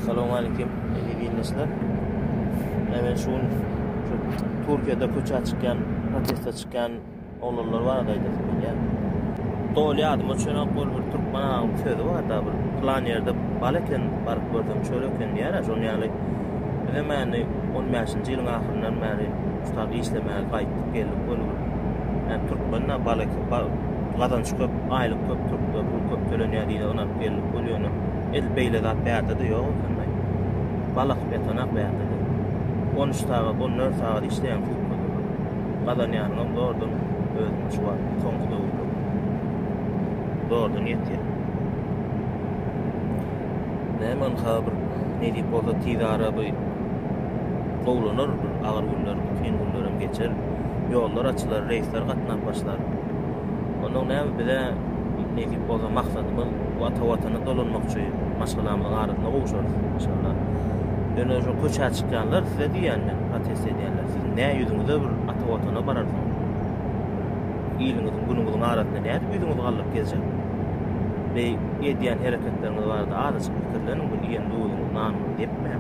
Assalamu alaikum. Dinleyenler. Hemen şu Türkiye'de köçe çıkan, proteste çıkan oğullar var da ya. Doğru adım çönen kol bir Türkmen sözü var da bir plan yerde baleken barıp gördüm çölöken diýär. Şonu ýaly bize meni 10 ýaşynjy ýylyň ahyryndan beri ustad işlemeye gaýdyp gelip bolýar. Yani Türkmenler baleken gadan çıkıp aylık köp tölenýär diýdi ona gelip bolýar. El beýle zat bäýärde de ýok. Balık betanak bäýärde. 13 saat, 14 saat işleyen futbol. Gadan ýarynam doğrudan özüm şu var. Soňky doğrudan ýetdi. Nämen habar ne diýip bolsa tizara bu gowlanır, agyr günler, kyn günlerim geçer. Ýollar açylar, reisler gatnap başlar. Onuň näme bize ne diýip bolsa maksadymyz bu ata-watana dolanmakçy maşgalamyň arasyna gowuşar inşallah. Döne şu köçe çıkanlar size diýenler, protest edýänler. Siz näme ýüzüňizde bir ata-watana bararsyňız? Ýylyňyzyň günüňiziň arasyna näme ýüzüňizi galyp gezjek? Ve edýän hereketleriniz barda adaçyk pikirleriň bir ýen dowulyň nan diýipmi?